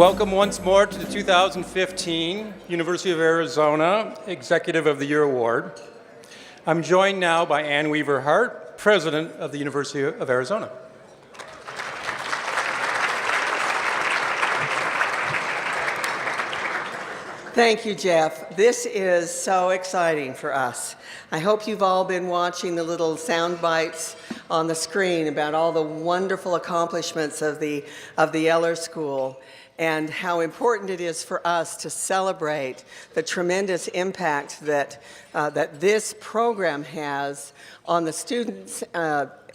Welcome once more to the 2015 University of Arizona Executive of the Year Award. I'm joined now by Ann Weaver Hart, President of the University of Arizona. Thank you, Jeff. This is so exciting for us. I hope you've all been watching the little sound bites on the screen about all the wonderful accomplishments of the Eller School and how important it is for us to celebrate the tremendous impact that this program has on the students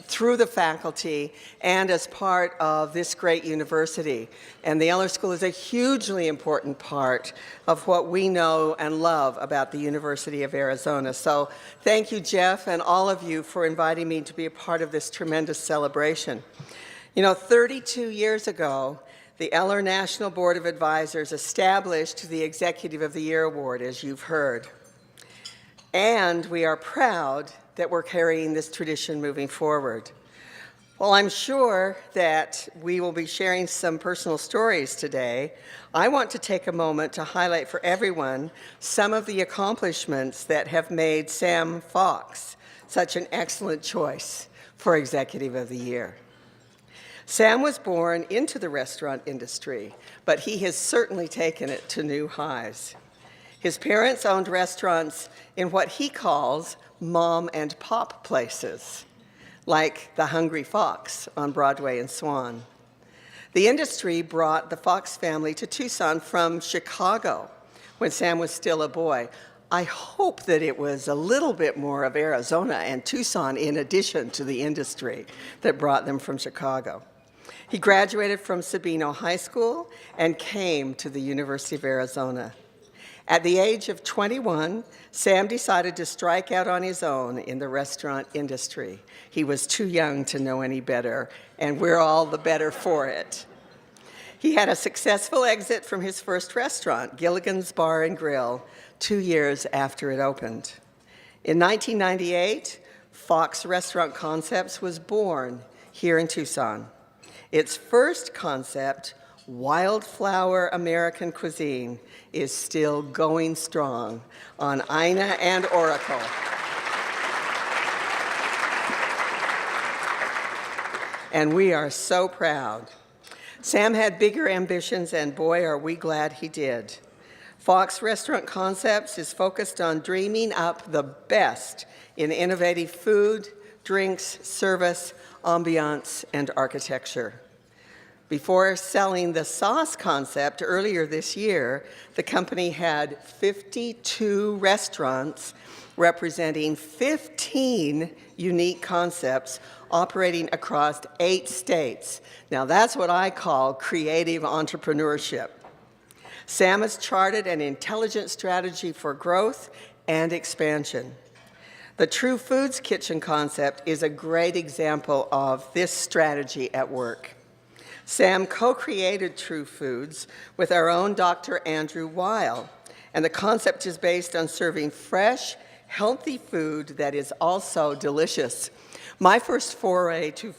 through the faculty and as part of this great university. And the Eller School is a hugely important part of what we know and love about the University of Arizona. So thank you, Jeff, and all of you for inviting me to be a part of this tremendous celebration. You know, 32 years ago, the Eller National Board of Advisors established the Executive of the Year Award, as you've heard. And we are proud that we're carrying this tradition moving forward. Well, I'm sure that we will be sharing some personal stories today. I want to take a moment to highlight for everyone some of the accomplishments that have made Sam Fox such an excellent choice for Executive of the Year. Sam was born into the restaurant industry, but he has certainly taken it to new highs. His parents owned restaurants in what he calls mom and pop places, like the Hungry Fox on Broadway and Swan. The industry brought the Fox family to Tucson from Chicago when Sam was still a boy. I hope that it was a little bit more of Arizona and Tucson in addition to the industry that brought them from Chicago. He graduated from Sabino High School and came to the University of Arizona. At the age of 21, Sam decided to strike out on his own in the restaurant industry. He was too young to know any better, and we're all the better for it. He had a successful exit from his first restaurant, Gilligan's Bar and Grill, 2 years after it opened. In 1998, Fox Restaurant Concepts was born here in Tucson. Its first concept, Wildflower American Cuisine, is still going strong on Ina and Oracle. And we are so proud. Sam had bigger ambitions, and boy, are we glad he did. Fox Restaurant Concepts is focused on dreaming up the best in innovative food, drinks, service, ambiance, and architecture. Before selling the sauce concept earlier this year, the company had 52 restaurants representing 15 unique concepts operating across 8 states. Now that's what I call creative entrepreneurship. Sam has charted an intelligent strategy for growth and expansion. The True Foods Kitchen concept is a great example of this strategy at work. Sam co-created True Foods with our own Dr. Andrew Weil, and the concept is based on serving fresh, healthy food that is also delicious. My first foray to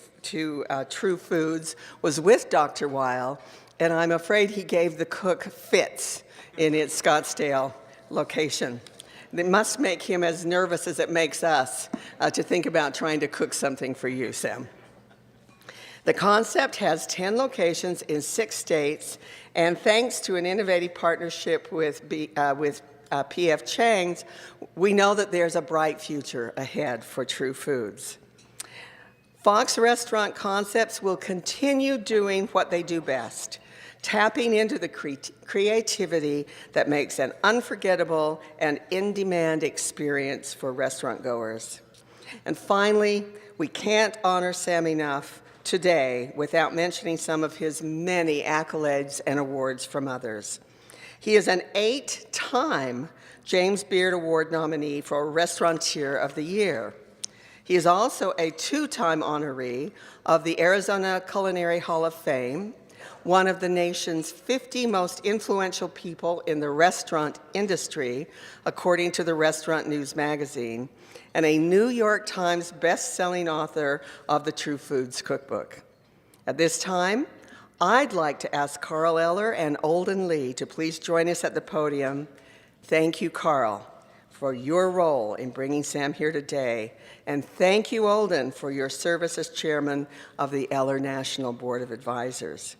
True Foods was with Dr. Weil, and I'm afraid he gave the cook fits in its Scottsdale location. It must make him as nervous as it makes us to think about trying to cook something for you, Sam. The concept has 10 locations in 6 states, and thanks to an innovative partnership with P.F. Chang's, we know that there's a bright future ahead for True Foods. Fox Restaurant Concepts will continue doing what they do best, tapping into the creativity that makes an unforgettable and in-demand experience for restaurant goers. And finally, we can't honor Sam enough today without mentioning some of his many accolades and awards from others. He is an 8-time James Beard Award nominee for Restaurateur of the Year. He is also a 2-time honoree of the Arizona Culinary Hall of Fame, one of the nation's 50 most influential people in the restaurant industry, according to the Restaurant News magazine, and a New York Times best-selling author of the True Foods Cookbook. At this time, I'd like to ask Carl Eller and Olden Lee to please join us at the podium. Thank you, Carl, for your role in bringing Sam here today. And thank you, Olden, for your service as chairman of the Eller National Board of Advisors.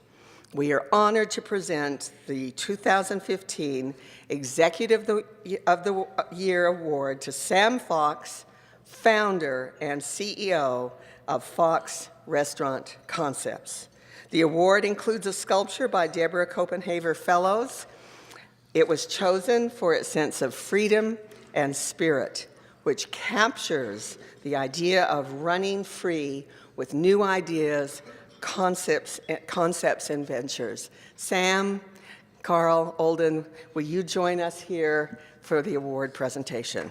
We are honored to present the 2015 Executive of the Year Award to Sam Fox, founder and CEO of Fox Restaurant Concepts. The award includes a sculpture by Deborah Copenhaver Fellows. It was chosen for its sense of freedom and spirit, which captures the idea of running free with new ideas, concepts and ventures. Sam, Carl, Olden, will you join us here for the award presentation?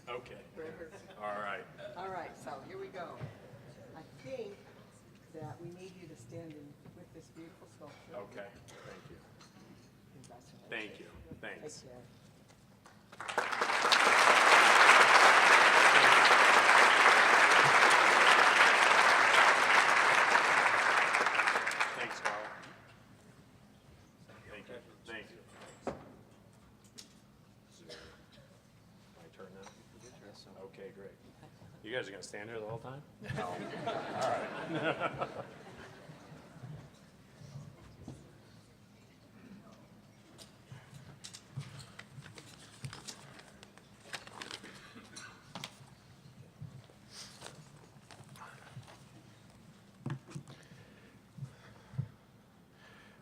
Okay. All right. All right, so here we go. I think that we need you to stand in with this beautiful sculpture. Okay. Thank you. Congratulations. Thank you. Thanks. Take care. Thanks, Carl. Thank you. Thank you. My turn now? Okay, great. You guys are going to stand here the whole time? No. All right.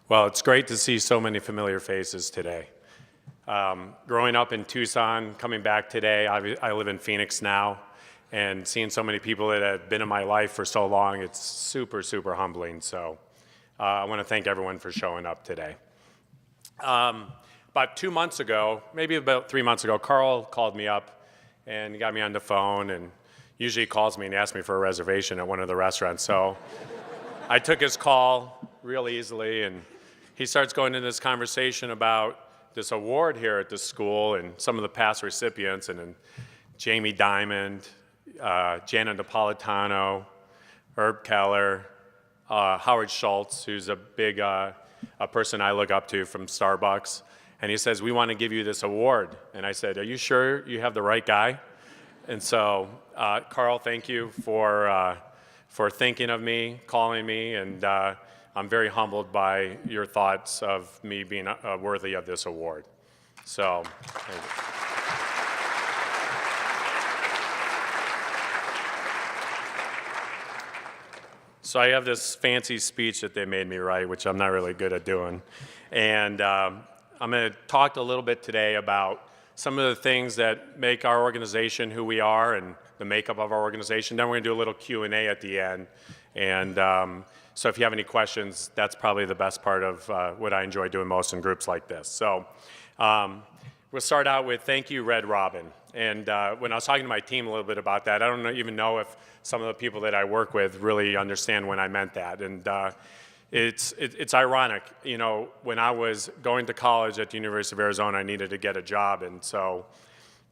Well, it's great to see so many familiar faces today. Growing up in Tucson, coming back today, I live in Phoenix now, and seeing so many people that have been in my life for so long, it's super, super humbling. So I want to thank everyone for showing up today. About 2 months ago, maybe about 3 months ago, Carl called me up and got me on the phone, and usually he calls me and asks me for a reservation at one of the restaurants. So I took his call real easily, and he starts going into this conversation about this award here at the school and some of the past recipients, and Jamie Dimond, Jana Napolitano, Herb Keller, Howard Schultz, who's a big a person I look up to from Starbucks. And he says, "We want to give you this award." And I said, "Are you sure you have the right guy?" And so, Carl, thank you for thinking of me, calling me, and I'm very humbled by your thoughts of me being worthy of this award. So, thank you. So I have this fancy speech that they made me write, which I'm not really good at doing. And I'm going to talk a little bit today about some of the things that make our organization who we are and the makeup of our organization. Then we're going to do a little Q&A at the end. And so if you have any questions, that's probably the best part of what I enjoy doing most in groups like this. So we'll start out with thank you, Red Robin. And when I was talking to my team a little bit about that, I don't even know if some of the people that I work with really understand when I meant that. And it's ironic, you know, when I was going to college at the University of Arizona, I needed to get a job. And so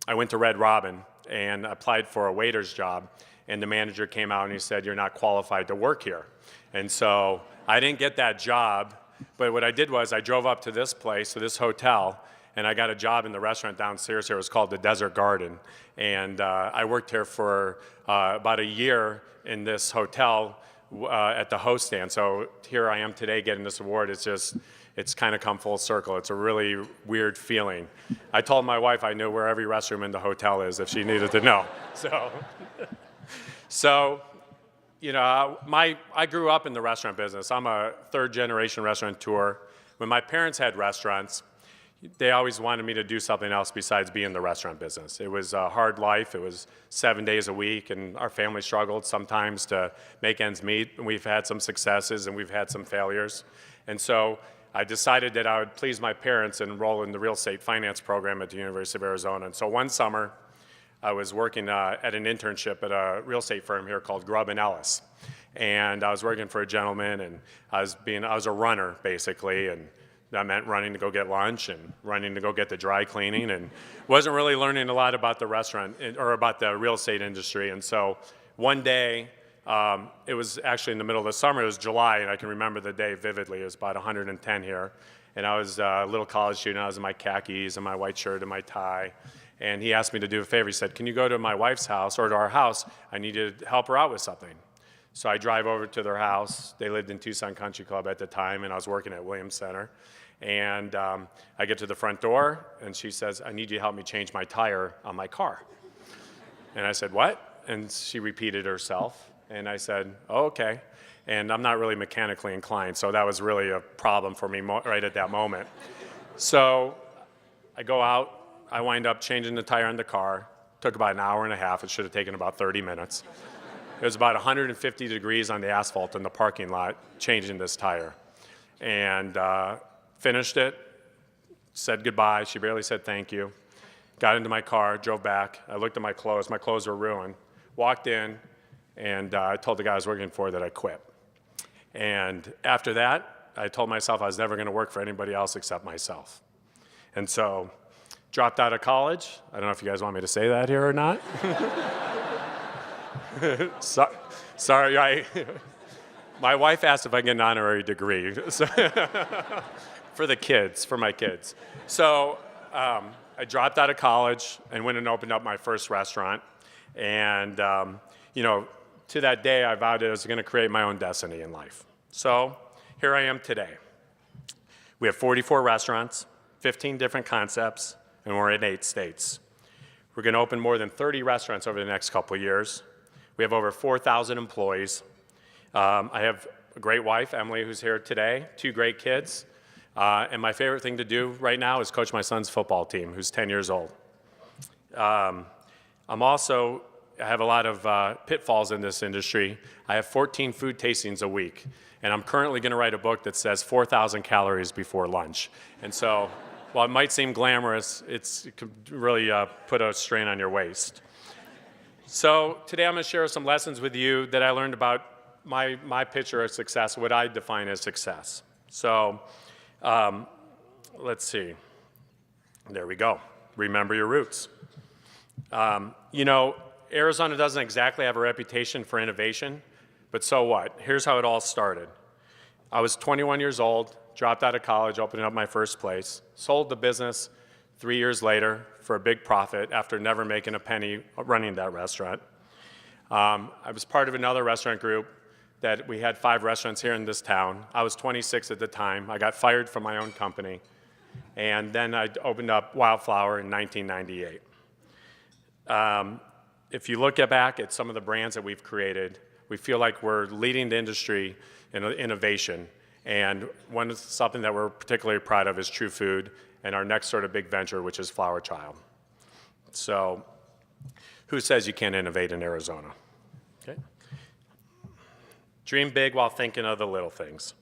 I went to Red Robin and applied for a waiter's job. And the manager came out and he said, "You're not qualified to work here." And so I didn't get that job, but what I did was I drove up to this place, to this hotel, and I got a job in the restaurant downstairs here. It was called the Desert Garden. And I worked here for about a year in this hotel at the host stand. So here I am today getting this award. It's kind of come full circle. It's a really weird feeling. I told my wife I knew where every restroom in the hotel is if she needed to know. So, you know, I grew up in the restaurant business. I'm a third-generation restaurateur. When my parents had restaurants, they always wanted me to do something else besides be in the restaurant business. It was a hard life. It was 7 days a week, and our family struggled sometimes to make ends meet. And we've had some successes, and we've had some failures. And so I decided that I would please my parents and enroll in the real estate finance program at the University of Arizona. And so one summer, I was working at an internship at a real estate firm here called Grubb and Ellis. And I was working for a gentleman, and I was a runner, basically, and that meant running to go get lunch and running to go get the dry cleaning, and wasn't really learning a lot about the restaurant or about the real estate industry. And so one day, it was actually in the middle of the summer, it was July, and I can remember the day vividly. It was about 110 here, and I was a little college student. I was in my khakis and my white shirt and my tie, and he asked me to do a favor. He said, "Can you go to my wife's house, or to our house? I need to help her out with something." So I drive over to their house. They lived in Tucson Country Club at the time, and I was working at Williams Center. And I get to the front door, and she says, "I need you to help me change my tire on my car." And I said, "What?" And she repeated herself. And I said, "Oh, okay." And I'm not really mechanically inclined, so that was really a problem for me right at that moment. So I go out. I wind up changing the tire on the car. Took about an hour and a half. It should have taken about 30 minutes. It was about 150 degrees on the asphalt in the parking lot changing this tire. And finished it, said goodbye. She barely said thank you. Got into my car, drove back. I looked at my clothes. My clothes were ruined. Walked in, and I told the guy I was working for that I quit. And after that, I told myself I was never going to work for anybody else except myself. And so, dropped out of college. I don't know if you guys want me to say that here or not. Sorry, my wife asked if I get an honorary degree. So for my kids. So I dropped out of college and went and opened up my first restaurant. And, to that day, I vowed that I was going to create my own destiny in life. So here I am today. We have 44 restaurants, 15 different concepts, and we're in 8 states. We're going to open more than 30 restaurants over the next couple of years. We have over 4,000 employees. I have a great wife, Emily, who's here today, 2 great kids. And my favorite thing to do right now is coach my son's football team, who's 10 years old. I have a lot of pitfalls in this industry. I have 14 food tastings a week, and I'm currently going to write a book that says 4,000 calories before lunch. And so, while it might seem glamorous, it could really put a strain on your waist. So today I'm going to share some lessons with you that I learned about my picture of success, what I define as success. So let's see. There we go. Remember your roots. Arizona doesn't exactly have a reputation for innovation, but so what? Here's how it all started. I was 21 years old, dropped out of college, opened up my first place, sold the business 3 years later for a big profit after never making a penny running that restaurant. I was part of another restaurant group that we had 5 restaurants here in this town. I was 26 at the time. I got fired from my own company. And then I opened up Wildflower in 1998. If you look back at some of the brands that we've created, we feel like we're leading the industry in innovation. And something that we're particularly proud of is True Food and our next sort of big venture, which is Flower Child. So who says you can't innovate in Arizona? Okay. Dream big while thinking of the little things.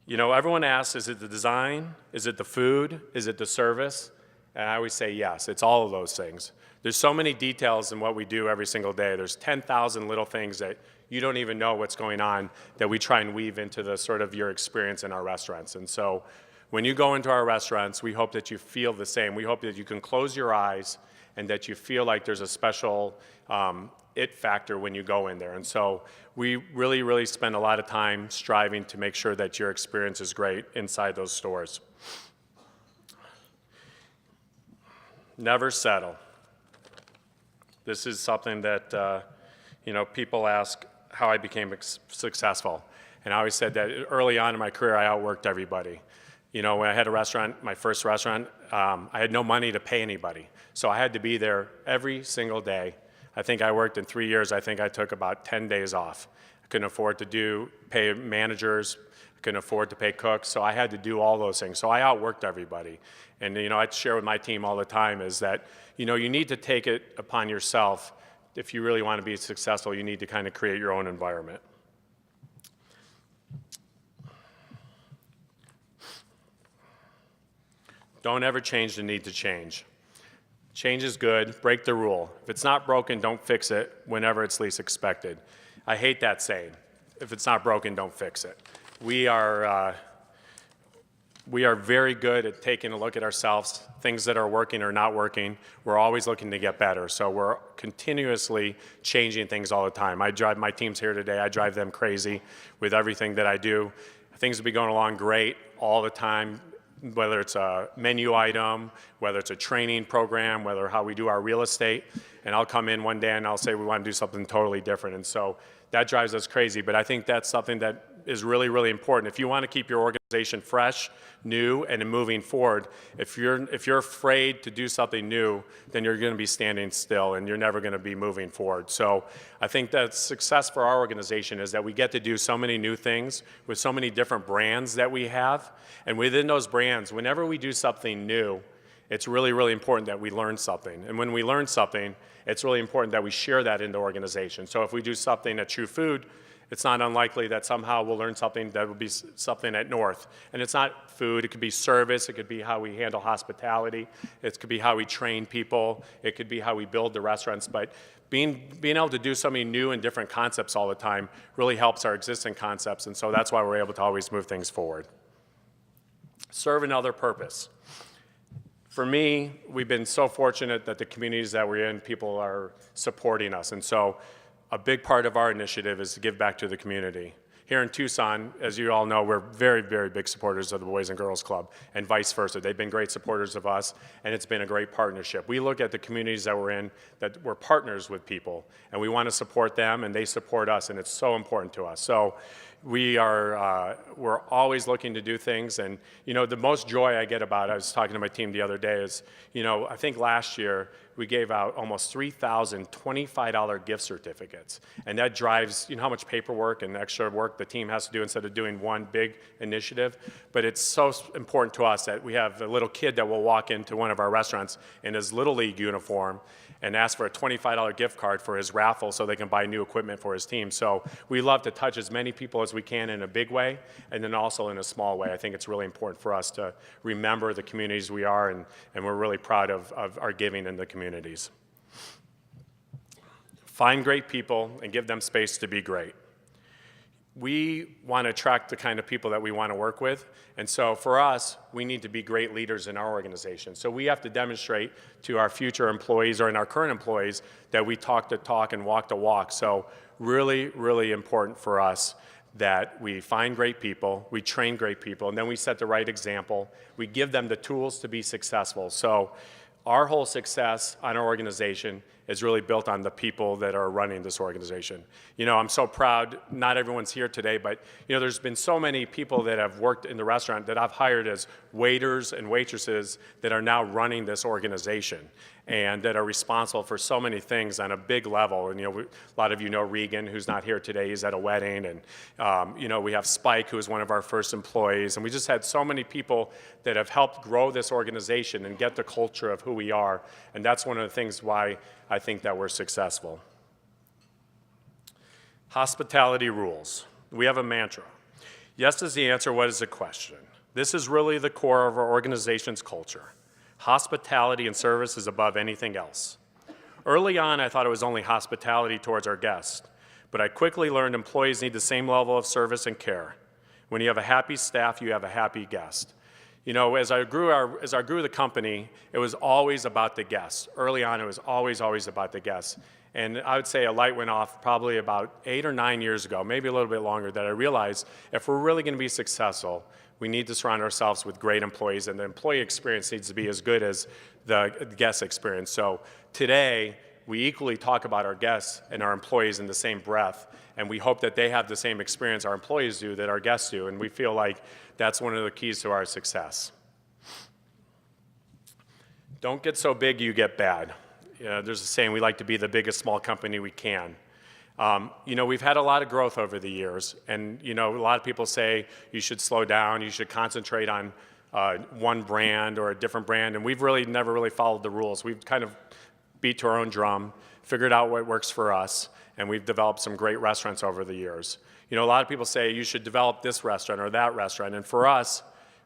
Everyone asks, is it the design? Is it the food? Is it the service? And I always say yes, it's all of those things. There's so many details in what we do every single day. There's 10,000 little things that you don't even know what's going on that we try and weave into the sort of your experience in our restaurants. And so when you go into our restaurants, we hope that you feel the same. We hope that you can close your eyes and that you feel like there's a special it factor when you go in there. And so we really, really spend a lot of time striving to make sure that your experience is great inside those stores. Never settle. This is something that people ask how I became successful. And I always said that early on in my career, I outworked everybody. When I had a restaurant, my first restaurant, I had no money to pay anybody. So I had to be there every single day. I think I worked in 3 years. I think I took about 10 days off. I couldn't afford to pay managers. I couldn't afford to pay cooks. So I had to do all those things. So I outworked everybody. And, I share with my team all the time is that, you need to take it upon yourself. If you really want to be successful, you need to kind of create your own environment. Don't ever change the need to change. Change is good, break the rule. If it's not broken, don't fix it whenever it's least expected. I hate that saying. If it's not broken, don't fix it. We are very good at taking a look at ourselves, things that are working or not working. We're always looking to get better. So we're continuously changing things all the time. My team's here today. I drive them crazy with everything that I do. Things will be going along great all the time, whether it's a menu item, whether it's a training program, whether how we do our real estate. And I'll come in one day and I'll say we want to do something totally different. And so that drives us crazy. But I think that's something that is really, really important. If you want to keep your organization fresh, new, and moving forward, if you're afraid to do something new, then you're going to be standing still and you're never going to be moving forward. So I think that success for our organization is that we get to do so many new things with so many different brands that we have. And within those brands, whenever we do something new, it's really, really important that we learn something. And when we learn something, it's really important that we share that in the organization. So if we do something at True Food, it's not unlikely that somehow we'll learn something that will be something at North. And it's not food, it could be service, it could be how we handle hospitality, it could be how we train people, it could be how we build the restaurants. But being able to do so many new and different concepts all the time really helps our existing concepts. And so that's why we're able to always move things forward. Serve another purpose. For me, we've been so fortunate that the communities that we're in, people are supporting us. And so a big part of our initiative is to give back to the community. Here in Tucson, as you all know, we're very, very big supporters of the Boys and Girls Club, and vice versa. They've been great supporters of us, and it's been a great partnership. We look at the communities that we're in, that we're partners with people, and we want to support them, and they support us, and it's so important to us. So we're always looking to do things, and the most joy I get about it, I was talking to my team the other day, is I think last year we gave out almost 3,000 $25 gift certificates, and that drives how much paperwork and extra work the team has to do instead of doing one big initiative. But it's so important to us that we have a little kid that will walk into one of our restaurants in his Little League uniform and ask for a $25 gift card for his raffle so they can buy new equipment for his team. So we love to touch as many people as we can in a big way and then also in a small way. I think it's really important for us to remember the communities we are, and we're really proud of our giving in the communities. Find great people and give them space to be great. We want to attract the kind of people that we want to work with, and so for us, we need to be great leaders in our organization. So we have to demonstrate to our future employees or in our current employees that we talk the talk and walk the walk. So really, really important for us that we find great people, we train great people, and then we set the right example. We give them the tools to be successful. So our whole success on our organization is really built on the people that are running this organization. I'm so proud, not everyone's here today, but there's been so many people that have worked in the restaurant that I've hired as waiters and waitresses that are now running this organization and that are responsible for so many things on a big level. And a lot of you know Regan, who's not here today, he's at a wedding, and we have Spike, who is one of our first employees, and we just had so many people that have helped grow this organization and get the culture of who we are, and that's one of the things why I think that we're successful. Hospitality rules. We have a mantra. Yes is the answer, what is the question? This is really the core of our organization's culture. Hospitality and service is above anything else. Early on, I thought it was only hospitality towards our guests, but I quickly learned employees need the same level of service and care. When you have a happy staff, you have a happy guest. As I grew the company, it was always about the guests. Early on, it was always about the guests. And I would say a light went off probably about 8 or 9 years ago, maybe a little bit longer, that I realized if we're really going to be successful, we need to surround ourselves with great employees, and the employee experience needs to be as good as the guest experience. So today, we equally talk about our guests and our employees in the same breath, and we hope that they have the same experience our employees do that our guests do, and we feel like that's one of the keys to our success. Don't get so big you get bad. There's a saying, we like to be the biggest small company we can. We've had a lot of growth over the years, and a lot of people say you should slow down, you should concentrate on one brand or a different brand, and we've never really followed the rules. We've kind of beat to our own drum, figured out what works for us, and we've developed some great restaurants over the years. A lot of people say you should develop this restaurant or that restaurant, and for us,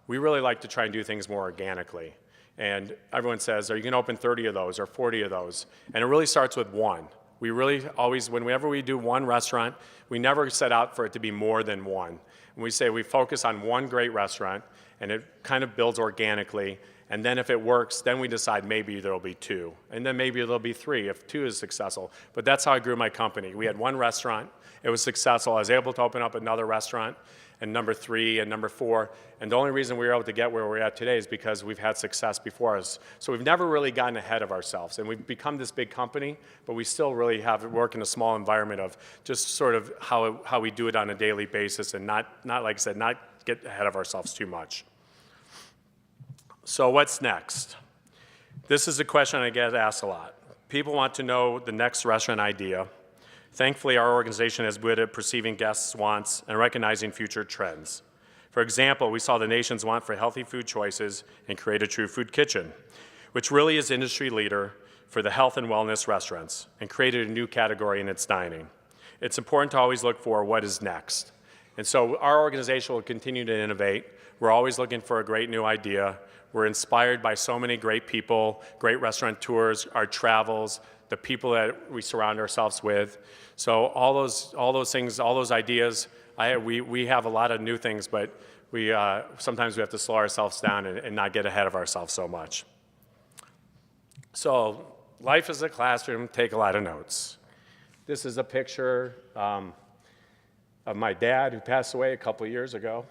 we really like to try and do things more organically. And everyone says, are you going to open 30 of those or 40 of those? And it really starts with one. We really always, whenever we do one restaurant, we never set out for it to be more than one. And we say we focus on one great restaurant, and it kind of builds organically. And then if it works, then we decide maybe there'll be two. And then maybe there'll be three if two is successful. But that's how I grew my company. We had one restaurant. It was successful. I was able to open up another restaurant, and number 3 and number 4. And the only reason we were able to get where we're at today is because we've had success before us. So we've never really gotten ahead of ourselves. And we've become this big company, but we still really work in a small environment of just sort of how we do it on a daily basis and not, like I said, not get ahead of ourselves too much. So what's next? This is a question I get asked a lot. People want to know the next restaurant idea. Thankfully, our organization is good at perceiving guests' wants and recognizing future trends. For example, we saw the nation's want for healthy food choices and create a true food kitchen, which really is industry leader for the health and wellness restaurants and created a new category in its dining. It's important to always look for what is next. And so our organization will continue to innovate. We're always looking for a great new idea. We're inspired by so many great people, great restaurateurs, our travels, the people that we surround ourselves with. So all those things, all those ideas, we have a lot of new things, but sometimes we have to slow ourselves down and not get ahead of ourselves so much. So life is a classroom, take a lot of notes. This is a picture of my dad who passed away a couple years ago.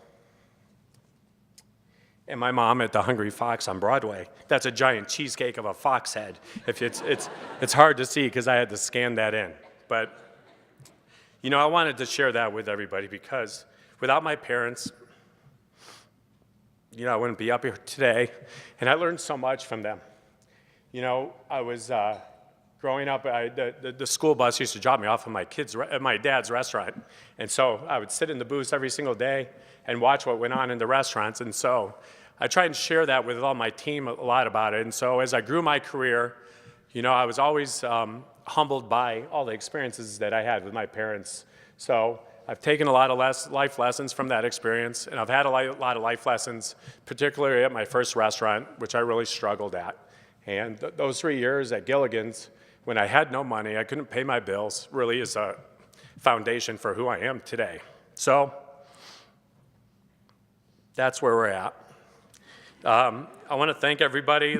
And my mom at the Hungry Fox on Broadway. That's a giant cheesecake of a fox head. It's hard to see because I had to scan that in. But, you know, I wanted to share that with everybody because without my parents, you know, I wouldn't be up here today. And I learned so much from them. You know, I was growing up, the school bus used to drop me off at my dad's restaurant. And so I would sit in the booth every single day and watch what went on in the restaurants. And so I tried and share that with all my team a lot about it. And so as I grew my career, you know, I was always humbled by all the experiences that I had with my parents. So I've taken a lot of life lessons from that experience, and I've had a lot of life lessons, particularly at my first restaurant, which I really struggled at. And those 3 years at Gilligan's, when I had no money, I couldn't pay my bills, really is a foundation for who I am today. So that's where we're at. I want to thank everybody,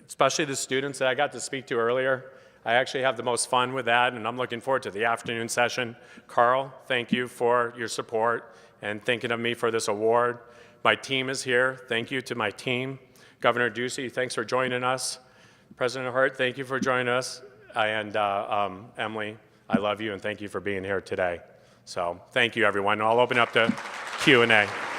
especially the students that I got to speak to earlier. I actually have the most fun with that, and I'm looking forward to the afternoon session. Carl, thank you for your support and thinking of me for this award. My team is here. Thank you to my team. Governor Ducey, thanks for joining us. President Hart, thank you for joining us. And Emily, I love you, and thank you for being here today. So thank you, everyone. I'll open up to Q&A.